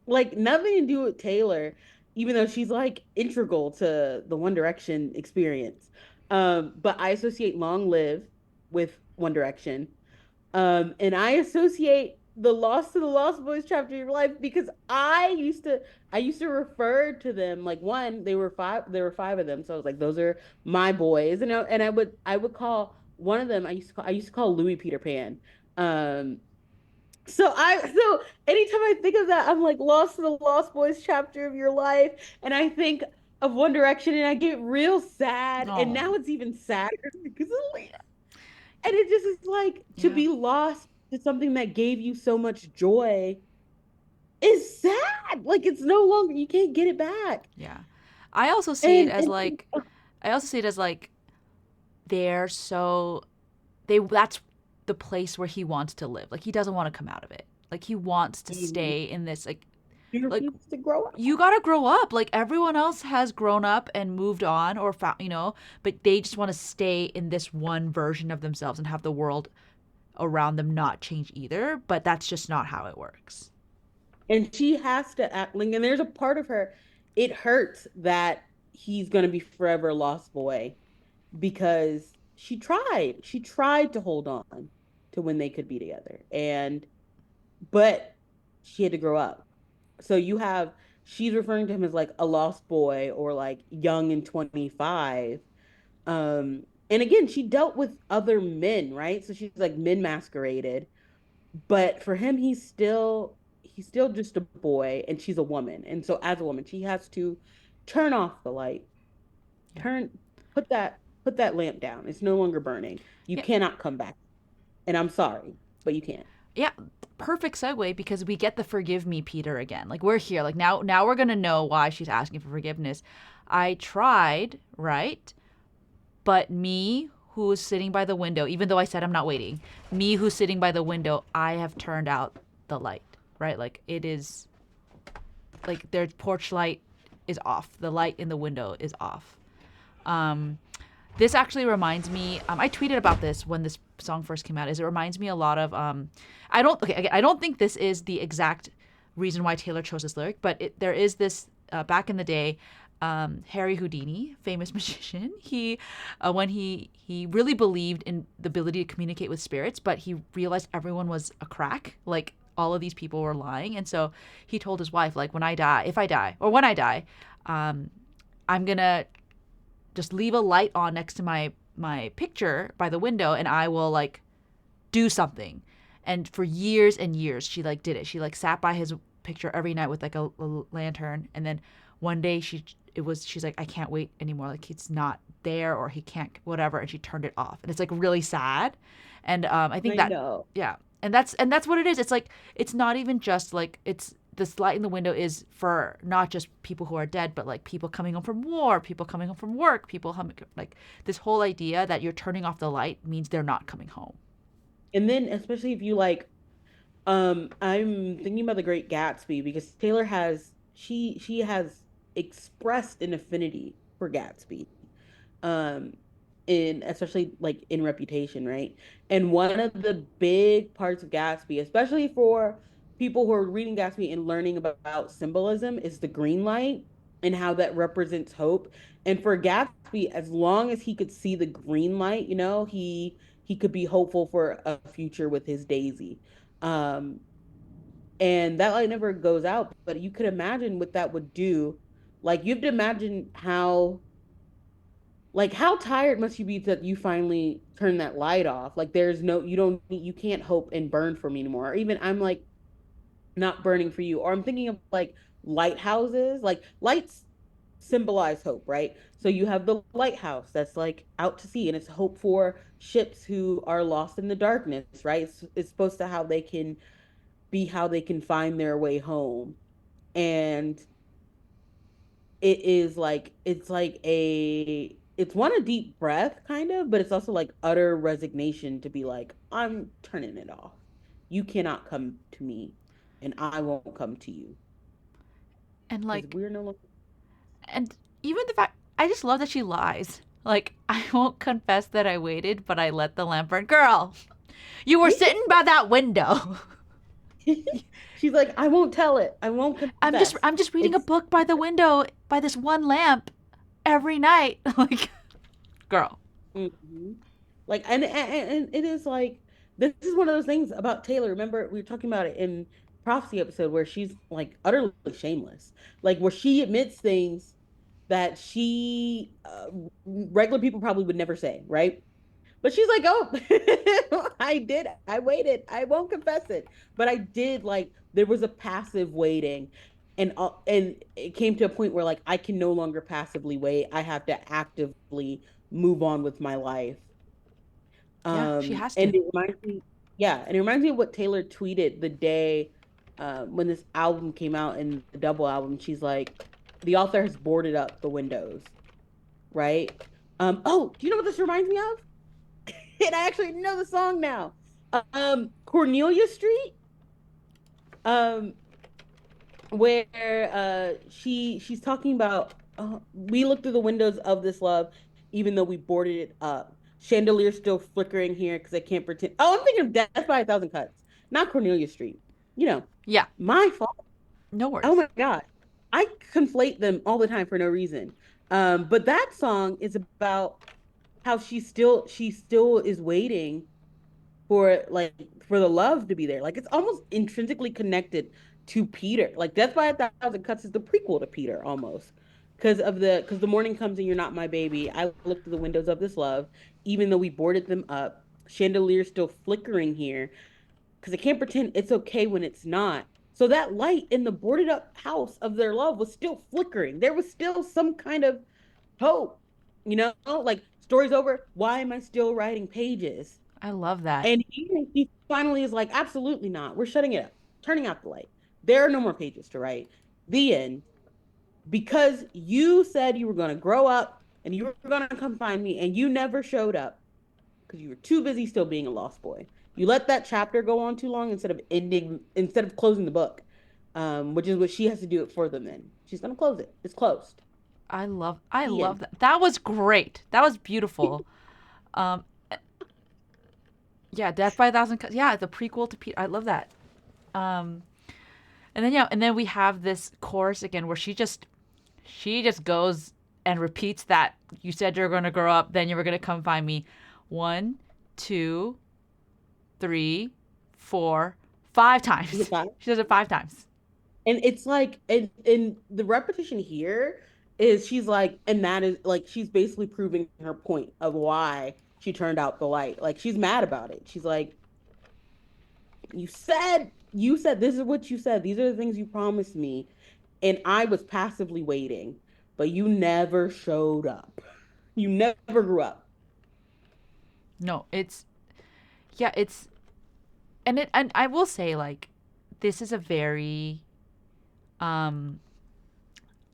S2: like nothing to do with Taylor, even though she's like integral to the One Direction experience. But I associate Long Live with One Direction. And I associate the Lost to the Lost Boys chapter of your life because I used to refer to them like, one, there were five of them. So I was like, those are my boys. And I would call one of them, I used to call Louis Peter Pan. Um so anytime I think of that, I'm like, Lost to the Lost Boys chapter of your life, and I think of One Direction and I get real sad. And
S1: Oh,
S2: now it's even sadder because of Leah. And it just is like, to
S1: yeah.
S2: be lost to something that gave you so much joy is sad. Like it's no longer, you can't get it back.
S1: Yeah. I also see it
S2: And
S1: as like I also see it as like they're so they that's the place where he wants to live. Like he doesn't want to come out of it. Like he wants to
S2: he
S1: stay in this like
S2: refuses to grow up.
S1: you got to grow up. Like everyone else has grown up and moved on or found, but they just want to stay in this one version of themselves and have the world around them not change either, but that's just not how it works.
S2: And she has to act like, and there's a part of her, it hurts that he's going to be forever a lost boy because she tried to hold on to when they could be together. But she had to grow up. So she's referring to him as like a lost boy or like young and 25. And again, she dealt with other men, right? So she's like men masqueraded. But for him, he's still just a boy and she's a woman. And so as a woman, she has to turn off the light,
S1: Yeah.
S2: turn put that lamp down. It's no longer burning. You
S1: Yeah.
S2: cannot come back. And I'm sorry, but you can't.
S1: Yeah, perfect segue because we get the forgive me Peter again. Like we're here. Like now we're going to know why she's asking for forgiveness. I tried, right? But me who's sitting by the window, even though I said I'm not waiting, me who's sitting by the window, I have turned out the light, right? Like it is like their porch light is off. The light in the window is off. Um this actually reminds me I tweeted about this when this song first came out. Is it reminds me a lot of I don't think this is the exact reason why Taylor chose this lyric, but there is this back in the day Harry Houdini, famous magician. When he really believed in the ability to communicate with spirits, but he realized everyone was a crack. Like all of these people were lying, and so he told his wife, like, when I die, if I die, or when I die, um, I'm gonna just leave a light on next to my picture by the window, and I will like do something. And for years and years, she like did it. She like sat by his picture every night with like a lantern, and then one day she's like, I can't wait anymore. Like he's not there, or he can't whatever, and she turned it off, and it's like really sad. And I think
S2: I
S1: that
S2: know.
S1: yeah, and that's what it is. It's like it's not even just like it's this light in the window is for not just people who are dead, but like people coming home from war, people coming home from work, people like this whole idea that you're turning off the light means they're not coming home.
S2: And then especially if you like, I'm thinking about The Great Gatsby because Taylor has she has expressed an affinity for Gatsby. Um, in especially like in Reputation, right? And one of the big parts of Gatsby, especially for people who are reading Gatsby and learning about symbolism, is the green light and how that represents hope. And for Gatsby, as long as he could see the green light, he could be hopeful for a future with his Daisy. Um, and that light never goes out, but you could imagine what that would do. Like you have to imagine how tired must you be that you finally turn that light off? Like there's no you can't hope and burn for me anymore. Or even I'm like not burning for you. Or I'm thinking of like lighthouses. Like lights symbolize hope, right? So you have the lighthouse that's like out to sea and it's hope for ships who are lost in the darkness, right? It's supposed to how they can find their way home. And it's one a deep breath kind of, but it's also like utter resignation to be like, I'm turning it off. You cannot come to me and I won't come to you
S1: And
S2: because
S1: like
S2: we're no longer.
S1: and even the fact I just love that she lies. Like I won't confess that I waited, but I let the lamp burn. Girl, you were sitting by that window.
S2: She's like, I won't tell it. I won't
S1: I'm just
S2: confess.
S1: I'm just reading a
S2: It's
S1: book by the window by this one lamp every night. Like, girl.
S2: mhm. Like and it is like this is one of those things about Taylor. Remember we were talking about it in prophecy episode where she's like utterly shameless, like where she admits things that she regular people probably would never say, right? But she's like, oh, I did. I waited. I won't confess it, but I did. Like there was a passive waiting, and it came to a point where like I can no longer passively wait. I have to actively move on with my life.
S1: Yeah, she has
S2: And
S1: to.
S2: it reminds me, yeah, and it reminds me of what Taylor tweeted the day when this album came out in the double album. She's like, the author has boarded up the windows, right? Oh, do you know what this reminds me of? And I actually know the song now. Cornelia Street, um, where she's talking about we look through the windows of this love, even though we boarded it up. Chandelier still flickering here because I can't pretend. Oh, I'm thinking of Death by a Thousand Cuts, not Cornelia Street. You know,
S1: Yeah,
S2: my fault.
S1: no
S2: Oh
S1: worries.
S2: my God. I conflate them all the time for no reason. But that song is about how she still is waiting for the love to be there. Like it's almost intrinsically connected to Peter. Like Death by a Thousand Cuts is the prequel to Peter almost. Because the morning comes and you're not my baby. I look through the windows of this love, even though we boarded them up. Chandelier still flickering here because I can't pretend it's okay when it's not. So that light in the boarded up house of their love was still flickering. There was still some kind of hope, like story's over. Why am I still writing pages?
S1: I love that.
S2: And he finally is like, absolutely not. We're shutting it up, turning out the light. There are no more pages to write. The end. Because you said you were going to grow up and you were going to come find me, and you never showed up because you were too busy still being a lost boy. You let that chapter go on too long instead of closing the book, which is what she has to do it for them in. She's going to close it. It's closed.
S1: I
S2: The
S1: love
S2: end.
S1: that. That was great. That was beautiful. Um, yeah, Death by a Thousand Cuts. Yeah, the prequel to Pete. I love that. Um, and then we have this chorus again where she just She just goes and repeats that. You said you're going to grow up, then you were going to come find me. One, two, three, four, five
S2: Is it
S1: times.
S2: five?
S1: She does it 5 times.
S2: And it's like, and the repetition here is she's like, and that is like, she's basically proving her point of why she turned out the light. Like, she's mad about it. She's like, you said, this is what you said. These are the things you promised me. And I was passively waiting, but you never showed up. You never grew up.
S1: No, it's yeah, it's and I will say like this is a very um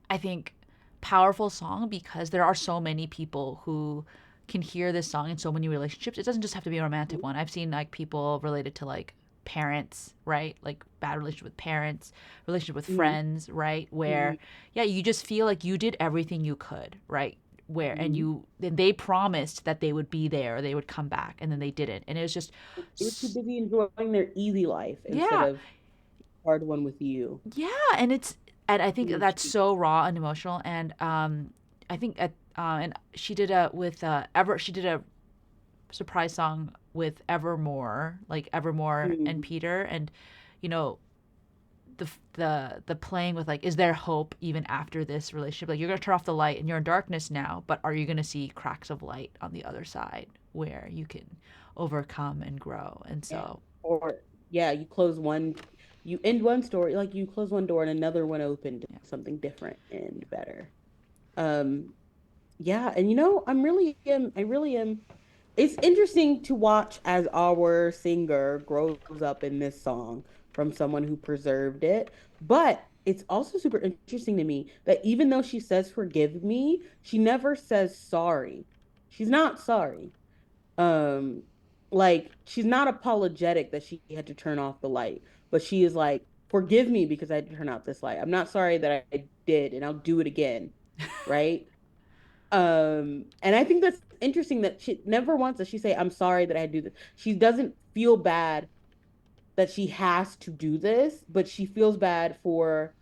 S1: I think powerful song because there are so many people who can hear this song in so many relationships. It doesn't just have to be a romantic one. I've seen like people related to like parents, right? Like bad relationship with parents, relationship with
S2: Mhm,
S1: friends, right? Where
S2: mhm,
S1: yeah, you just feel like you did everything you could, right? Where and
S2: mhm.
S1: you then they promised that they would be there, they would come back, and then they didn't. And it was just
S2: They were too busy enjoying their easy life instead
S1: yeah,
S2: of hard one with you.
S1: yeah, and it's and I think
S2: Too
S1: that's
S2: cheap.
S1: so raw and emotional. And I think at and she did a with Ever she did a surprise song with Evermore, like Evermore and
S2: Mhm.
S1: Peter, and you know the playing with like, is there hope even after this relationship? Like you're gonna turn off the light and you're in darkness now, but are you gonna see cracks of light on the other side where you can overcome and grow? And
S2: Yeah.
S1: so
S2: Or yeah, you end one story, like you close one door and another one opened to
S1: yeah,
S2: something different and better. Um, yeah, and I really am. It's interesting to watch as our singer grows up in this song from someone who preserved it. But it's also super interesting to me that even though she says forgive me, she never says sorry. She's not sorry. Um, like she's not apologetic that she had to turn off the light, but she is like, forgive me because I had to turn out this light. I'm not sorry that I did, and I'll do it again. Right? And I think that's interesting that she never once does she say, I'm sorry that I do this. She doesn't feel bad that she has to do this, but she feels bad for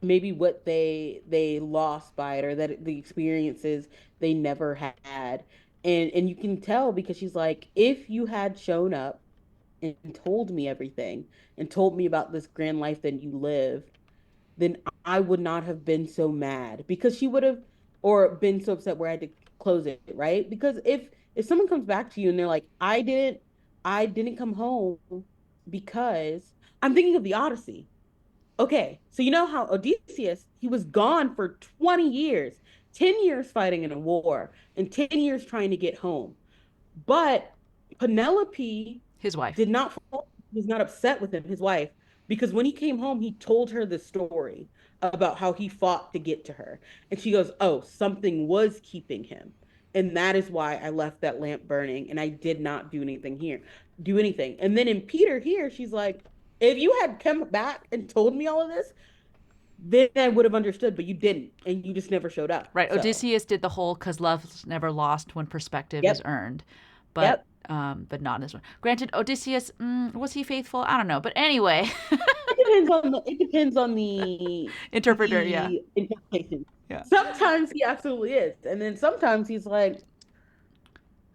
S2: maybe what they lost by it or that the experiences they never had. And you can tell because she's like, if you had shown up and told me everything and told me about this grand life that you live, then I would not have been so mad because she would have or been so upset where I had to close it, right? Because if someone comes back to you and they're like, I didn't come home because I'm thinking of the Odyssey. Okay, so you know how Odysseus, he was gone for 20 years, 10 years fighting in a war, and 10 years trying to get home. But Penelope
S1: his wife.
S2: did not was not upset with him, his wife, because when he came home, he told her the story about how he fought to get to her. And she goes, "Oh, something was keeping him. And that is why I left that lamp burning and I did not do anything." And then in Peter here, she's like, if you had come back and told me all of this, then I would have understood, but you didn't, and you just never showed up.
S1: Right.
S2: So,
S1: Odysseus did the whole "cause love's never lost when perspective is
S2: yep,
S1: earned,"
S2: yep.
S1: but not in this one. Granted, Odysseus was he faithful? I don't know, but anyway,
S2: It depends on
S1: interpreter. Yeah,
S2: the interpretation.
S1: yeah.
S2: Sometimes he absolutely is, and then sometimes he's like,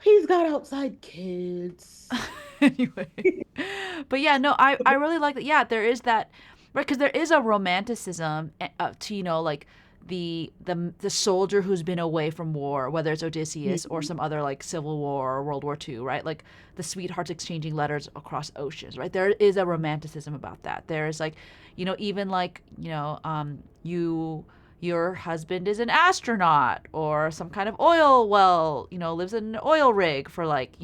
S2: he's got outside kids.
S1: Anyway, but yeah, no, I really like that. Yeah, there is that, right? Because there is a romanticism to like the soldier who's been away from war, whether it's Odysseus or
S2: Mhm.
S1: some other like Civil War or World War II, right? Like the sweethearts exchanging letters across oceans, right? There is a romanticism about that. There is like, even like your husband is an astronaut or some kind of oil well, lives in an oil rig for like,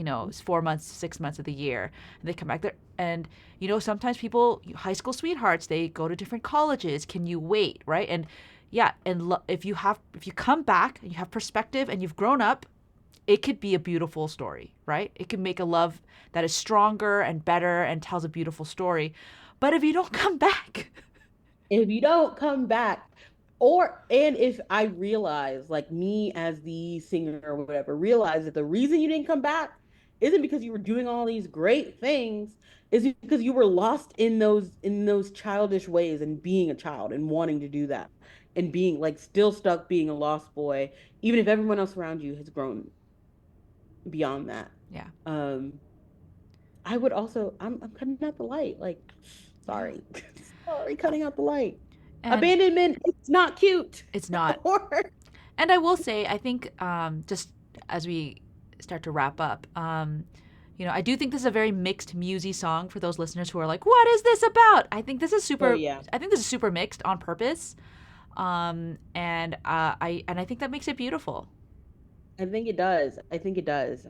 S1: 4 months, 6 months of the year. And they come back there. And, sometimes people, high school sweethearts, they go to different colleges. Can you wait? Right. And yeah. And if you come back and you have perspective and you've grown up, it could be a beautiful story, right? It can make a love that is stronger and better and tells a beautiful story. But if you don't come back,
S2: If you don't come back, and if I realize, like me as the singer or whatever, realize that the reason you didn't come back isn't because you were doing all these great things, is because you were lost in those childish ways and being a child and wanting to do that. and being like still stuck being a lost boy, even if everyone else around you has grown beyond that.
S1: Yeah.
S2: Um, I would also, I'm cutting out the light. Like,
S1: Yeah.
S2: sorry, sorry,
S1: Uh,
S2: cutting out the light.
S1: and
S2: Abandonment, it's not cute.
S1: it's not.
S2: Or
S1: And I will say, I think just as we start to wrap up, I do think this is a very mixed musy song for those listeners who are like, "What is this about?" I think this is
S2: oh
S1: super.
S2: yeah,
S1: I think this is super mixed on purpose, and I think that makes it beautiful.
S2: I think it does. I think it does.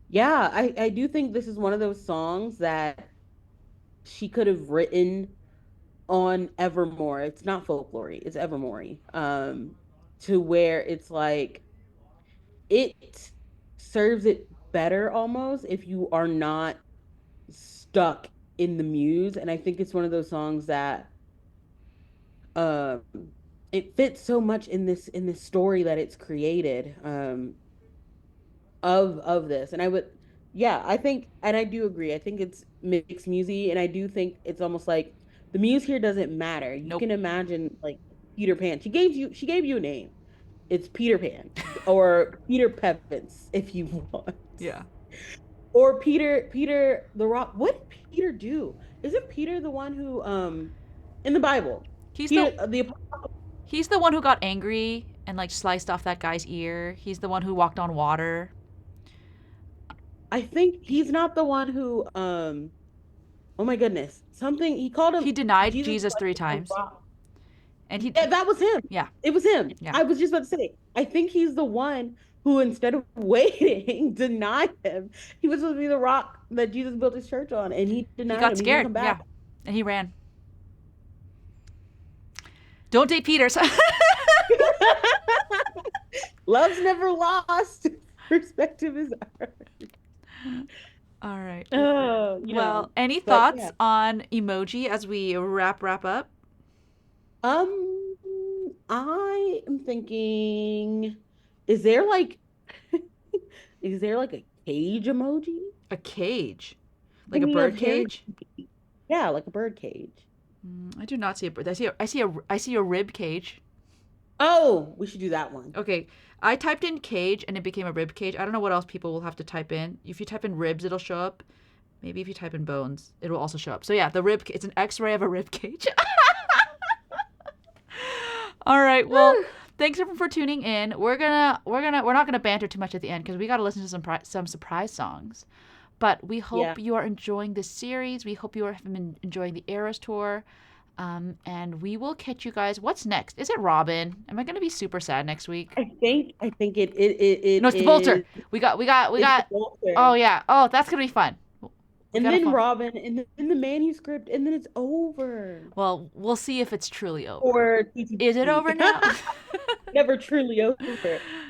S2: Yeah, I do think this is one of those songs that she could have written on Evermore. It's not folklore, it's Evermore. To where it's like it serves it better almost if you are not stuck in the muse. And I think it's one of those songs that um it fits so much in this story that it's created of this. And I would yeah, I think and I do agree. I think it's mixed music and I do think it's almost like the muse here doesn't matter. You
S1: Nope.
S2: can imagine like Peter Pan. She gave you a name. It's Peter Pan or Peter Pevins if you want.
S1: Yeah.
S2: Or Peter the Rock. What did Peter do? Isn't Peter the one who in the Bible?
S1: He's the
S2: Peter the
S1: he's the one who got angry and like sliced off that guy's ear. He's the one who walked on water.
S2: I think he's
S1: He,
S2: not the one who oh my goodness. Something he called him
S1: he denied
S2: Jesus
S1: Jesus three
S2: Christ a
S1: times,
S2: rock.
S1: and he,
S2: Yeah, that was him.
S1: yeah,
S2: It was him.
S1: yeah,
S2: I was just about to say, I think he's the one who, instead of waiting, denied him. He was supposed to be the rock that Jesus built his church on, and he
S1: he
S2: denied
S1: got
S2: him. He didn't
S1: scared,
S2: come
S1: yeah,
S2: back.
S1: and he ran. Don't date Peters.
S2: Love's never lost. Perspective is art.
S1: All right.
S2: Oh,
S1: Well, any
S2: but
S1: thoughts
S2: yeah.
S1: on emoji as we wrap up?
S2: Um, I am thinking, is there like, is there like a cage emoji?
S1: A cage, like a
S2: Thinking of
S1: bird
S2: Harry.
S1: cage.
S2: Yeah, like a bird cage.
S1: I do not see a bird. I see a rib cage.
S2: Oh, we should do that one.
S1: Okay, I typed in cage and it became a rib cage. I don't know what else people will have to type in. If you type in ribs, it'll show up. Maybe if you type in bones, it will also show up. So yeah, the rib. It's an X-ray of a rib cage. All right. Well, thanks everyone for tuning in. We're not gonna banter too much at the end because we got to listen to some surprise songs. But we
S2: Yeah.
S1: hope you are enjoying this series. We hope you are enjoying the Eras tour. And we will catch you guys. What's next? Is it Robin? Am I gonna be super sad next week?
S2: I think it
S1: No, it's the Bolter.
S2: is
S1: We
S2: it's the
S1: got. Oh
S2: Vulture.
S1: yeah. Oh, that's gonna be fun. We
S2: And
S1: got a
S2: then
S1: fun.
S2: Robin and then the manuscript and then it's over.
S1: Well, we'll see if it's truly over.
S2: Or
S1: Is it
S2: TTT.
S1: over now?
S2: Never truly over.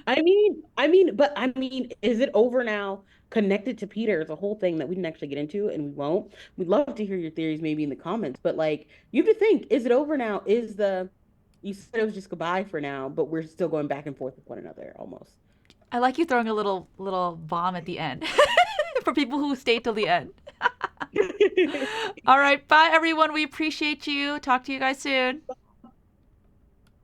S2: But I mean, is it over now? Connected to Peter is a whole thing that we didn't actually get into, and we won't. We'd love to hear your theories, maybe in the comments. But like, you have to think: is it over now? You said it was just goodbye for now, but we're still going back and forth with one another almost.
S1: I like you throwing a little bomb at the end for people who stay till the end. All right, bye everyone. We appreciate you. Talk to you guys soon.